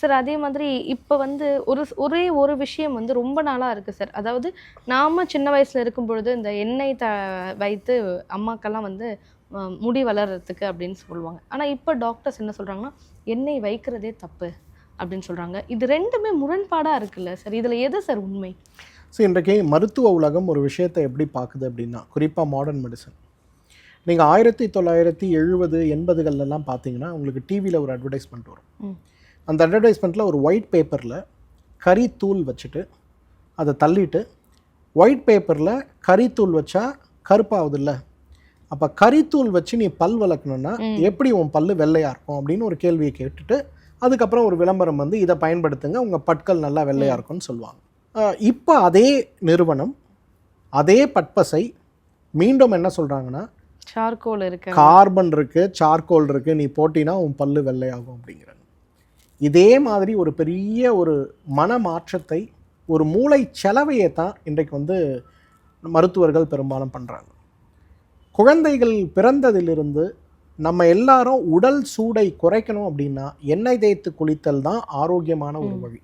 Sir அதே மாதிரி இப்போ வந்து ஒரே ஒரு விஷயம் வந்து ரொம்ப நாளாக இருக்குது சார். அதாவது நாம சின்ன வயசுல இருக்கும் பொழுது இந்த எண்ணெய் வைத்து அம்மாக்கெல்லாம் வந்து முடி வளர்றதுக்கு அப்படின்னு சொல்லுவாங்க. ஆனா இப்போ டாக்டர்ஸ் என்ன சொல்றாங்கன்னா, எண்ணெய் வைக்கிறதே தப்பு அப்படின்னு சொல்றாங்க. இது 2மே முரண்பாடா இருக்குல்ல சார். இதுல எது சார் உண்மை? ஸோ இன்றைக்கு மருத்துவ உலகம் ஒரு விஷயத்தை எப்படி பார்க்குது அப்படின்னா, குறிப்பாக மாடர்ன் மெடிசன், நீங்கள் 1970 80கள்லாம் பார்த்தீங்கன்னா உங்களுக்கு டிவியில் ஒரு அட்வர்டைஸ்மெண்ட் வரும். அந்த அட்வர்டைஸ்மெண்ட்டில் ஒரு ஒயிட் பேப்பரில் கறித்தூள் வச்சுட்டு அதை தள்ளிட்டு, ஒயிட் பேப்பரில் கறித்தூள் வச்சா கருப்பாகுது இல்லை, அப்போ கறித்தூள் வச்சு நீ பல் வளர்க்கணுன்னா எப்படி உன் பல் வெள்ளையாக இருக்கும் அப்படின்னு ஒரு கேள்வியை கேட்டுட்டு அதுக்கப்புறம் ஒரு விளம்பரம் வந்து இதை பயன்படுத்துங்க உங்கள் பற்கள் நல்லா வெள்ளையாக இருக்கும்னு சொல்லுவாங்க. இப்போ அதே நிறுவனம் அதே பற்பசை மீண்டும் என்ன சொல்கிறாங்கன்னா, சார்கோல் இருக்கு, கார்பன் இருக்குது, சார்கோல் இருக்குது, நீ போட்டினா உன் பல்லு வெள்ளையாகும் அப்படிங்கிறாங்க. இதே மாதிரி ஒரு பெரிய ஒரு மன மாற்றத்தை, ஒரு மூளை செலவையை தான் இன்றைக்கு வந்து மருத்துவர்கள் பெரும்பாலும் பண்ணுறாங்க. குழந்தைகள் பிறந்ததிலிருந்து நம்ம எல்லாரும் உடல் சூடை குறைக்கணும் அப்படின்னா எண்ணெய் தேய்த்து குளித்தல் தான் ஆரோக்கியமான ஒரு வழி.